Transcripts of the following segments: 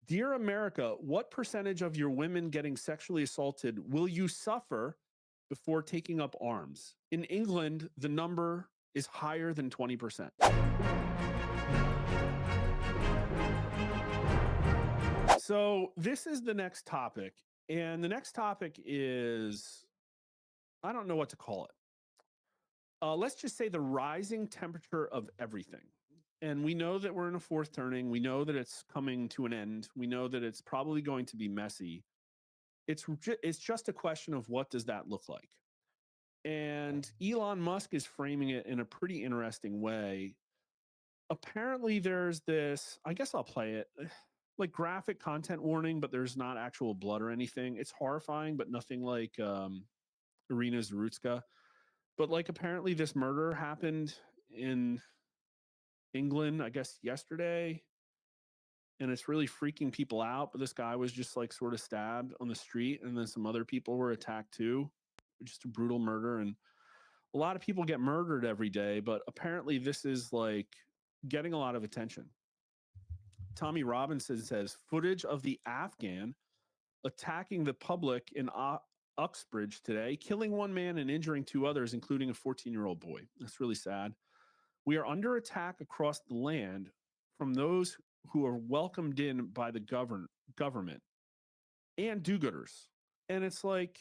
Dear America, what percentage of your women getting sexually assaulted will you suffer before taking up arms? In England, the number is higher than 20%. So, this is the next topic. And the next topic is I don't know what to call it. Let's just say the rising temperature of everything. And we know that we're in a fourth turning. We know that it's coming to an end. We know that it's probably going to be messy. It's just a question of what does that look like. And Elon Musk is framing it in a pretty interesting way. Apparently, there's this. I guess I'll play it. Like graphic content warning, but there's not actual blood or anything. It's horrifying, but nothing like Irina Zarutska. But like apparently this murder happened in England, I guess yesterday, and it's really freaking people out. But this guy was just like sort of stabbed on the street, and then some other people were attacked too. Just a brutal murder, and a lot of people get murdered every day, but apparently this is like getting a lot of attention. Tommy Robinson says footage of the Afghan attacking the public in Uxbridge today, killing one man and injuring two others, including a 14-year-old boy. That's really sad. We are under attack across the land from those who are welcomed in by the government and do-gooders. And it's like,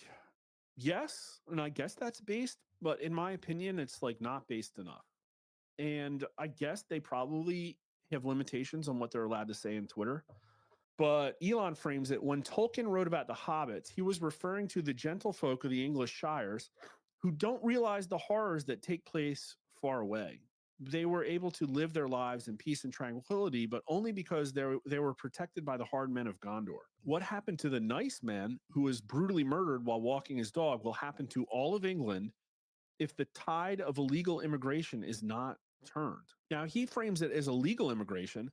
yes, and I guess that's based, but in my opinion, it's like not based enough. And I guess they probably have limitations on what they're allowed to say in Twitter. But Elon frames it when Tolkien wrote about the hobbits, he was referring to the gentlefolk of the English shires who don't realize the horrors that take place far away. They were able to live their lives in peace and tranquility, but only because they were protected by the hard men of Gondor. What happened to the nice man who was brutally murdered while walking his dog will happen to all of England if the tide of illegal immigration is not turned. Now, he frames it as illegal immigration,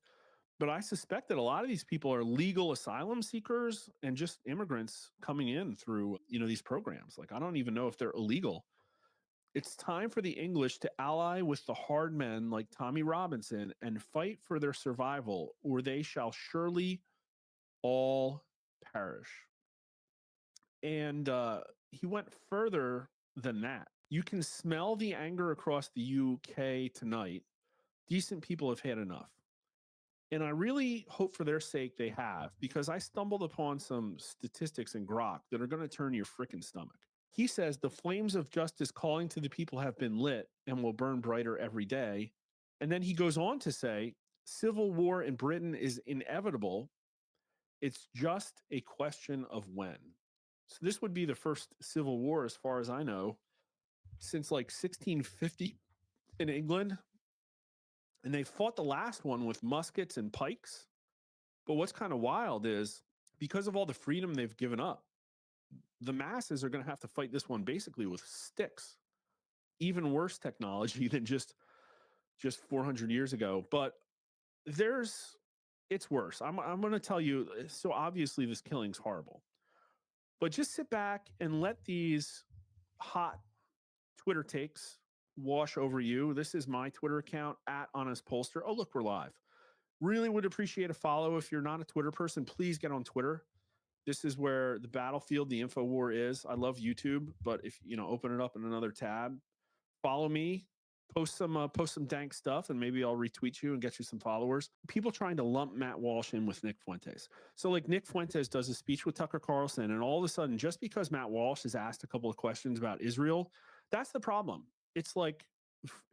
but I suspect that a lot of these people are legal asylum seekers and just immigrants coming in through, these programs. Like, I don't even know if they're illegal. It's time for the English to ally with the hard men like Tommy Robinson and fight for their survival, or they shall surely all perish. And he went further than that. You can smell the anger across the UK tonight. Decent people have had enough. And I really hope for their sake they have, because I stumbled upon some statistics in Grok that are going to turn your freaking stomach. He says the flames of justice calling to the people have been lit and will burn brighter every day. And then he goes on to say, civil war in Britain is inevitable. It's just a question of when. So this would be the first civil war, as far as I know, since like 1650 in England. And they fought the last one with muskets and pikes. But what's kind of wild is because of all the freedom they've given up, the masses are going to have to fight this one basically with sticks. Even worse technology than just 400 years ago. But it's worse. I'm going to tell you. So obviously this killing's horrible. But just sit back and let these hot Twitter takes wash over you. This is my Twitter account @HonestPolster. Oh, look, we're live. Really would appreciate a follow. If you're not a Twitter person, please get on Twitter. This is where the battlefield, the info war is. I love YouTube, but if open it up in another tab, follow me, post some dank stuff, and maybe I'll retweet you and get you some followers. People trying to lump Matt Walsh in with Nick Fuentes. So like Nick Fuentes does a speech with Tucker Carlson, and all of a sudden, just because Matt Walsh has asked a couple of questions about Israel, that's the problem. It's like,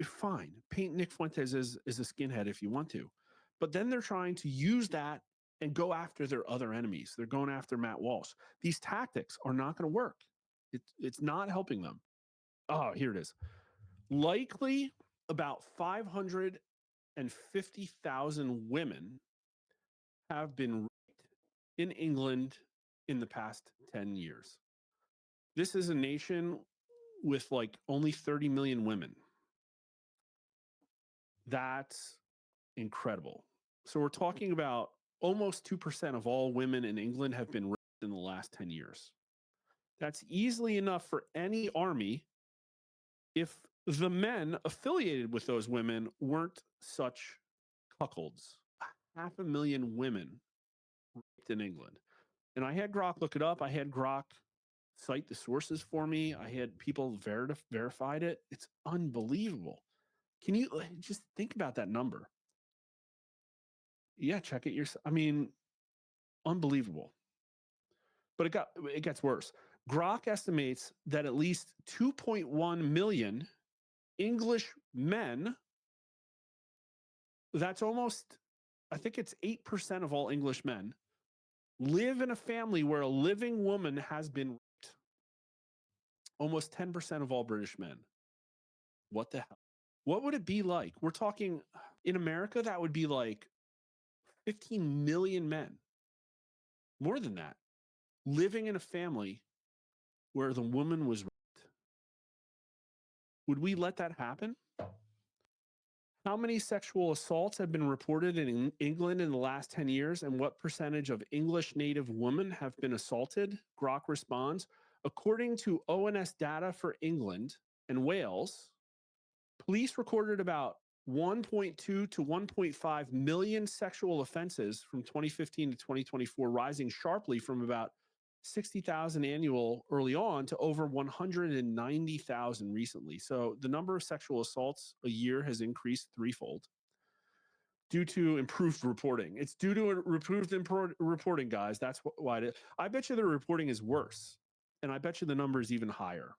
fine, paint Nick Fuentes as a skinhead if you want to. But then they're trying to use that and go after their other enemies. They're going after Matt Walsh. These tactics are not going to work. It's not helping them. Oh, here it is. Likely about 550,000 women have been raped in England in the past 10 years. This is a nation with like only 30 million women. That's incredible. So we're talking about almost 2% of all women in England have been raped in the last 10 years. That's easily enough for any army if the men affiliated with those women weren't such cuckolds. 500,000 women raped in England. And I had Grok look it up. I had Grok cite the sources for me. I had people verified it. It's unbelievable. Can you just think about that number? Yeah, check it yourself. I mean, unbelievable. But it gets worse. Grok estimates that at least 2.1 million English men, that's almost, I think it's 8% of all English men, live in a family where a living woman has been raped. Almost 10% of all British men. What the hell? What would it be like? We're talking in America, that would be like 15 million men, more than that, living in a family where the woman was raped. Would we let that happen? How many sexual assaults have been reported in England in the last 10 years, and what percentage of English native women have been assaulted? Grok responds, according to ONS data for England and Wales, police recorded about 1.2 to 1.5 million sexual offenses from 2015 to 2024, rising sharply from about 60,000 annual early on to over 190,000 recently. So the number of sexual assaults a year has increased threefold due to improved reporting. It's due to improved reporting, guys. That's why I bet you the reporting is worse. And I bet you the number is even higher.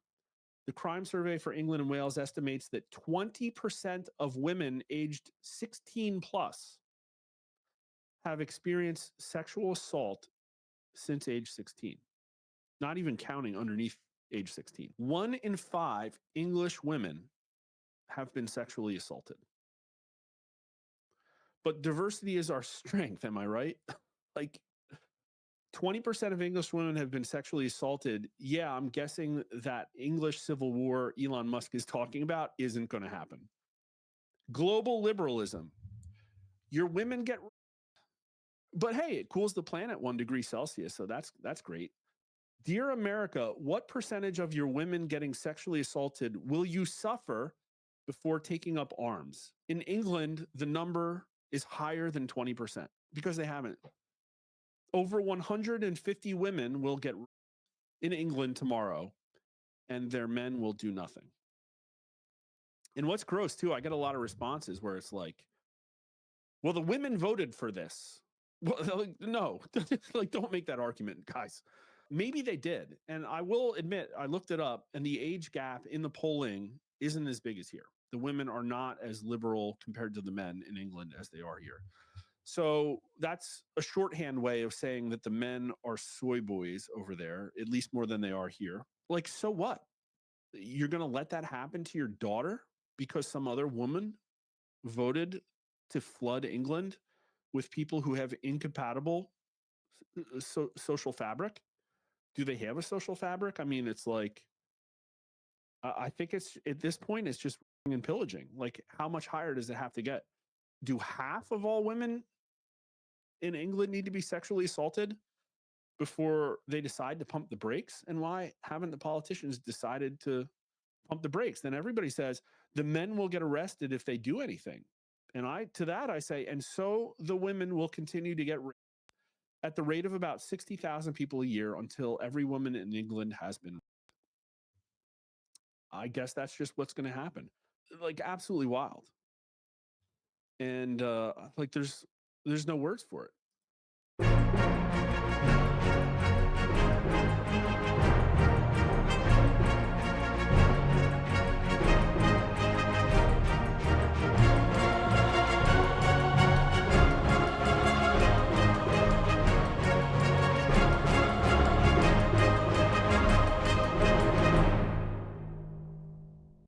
The crime survey for England and Wales estimates that 20% of women aged 16 plus have experienced sexual assault since age 16, not even counting underneath age 16. 1 in 5 English women have been sexually assaulted. But diversity is our strength, am I right? Like 20% of English women have been sexually assaulted. Yeah, I'm guessing that English Civil War Elon Musk is talking about isn't going to happen. Global liberalism. Your women get, but hey, it cools the planet 1 degree Celsius, so that's great. Dear America, what percentage of your women getting sexually assaulted will you suffer before taking up arms? In England, the number is higher than 20% because they haven't. Over 150 women will get in England tomorrow, and their men will do nothing. And what's gross too, I get a lot of responses where it's like, well, the women voted for this. Well, like, no, like, don't make that argument, guys. Maybe they did. And I will admit, I looked it up, and the age gap in the polling isn't as big as here. The women are not as liberal compared to the men in England as they are here. So that's a shorthand way of saying that the men are soy boys over there, at least more than they are here. Like, so what? You're going to let that happen to your daughter because some other woman voted to flood England with people who have incompatible social fabric? Do they have a social fabric? I mean, it's like, I think it's at this point, it's just and pillaging. Like, how much higher does it have to get? Do half of all women in England need to be sexually assaulted before they decide to pump the brakes? And why haven't the politicians decided to pump the brakes? Then everybody says the men will get arrested if they do anything. And to that I say, and so the women will continue to get raped at the rate of about 60,000 people a year until every woman in England has been raped. I guess that's just what's going to happen. Like, absolutely wild. And like there's no words for it.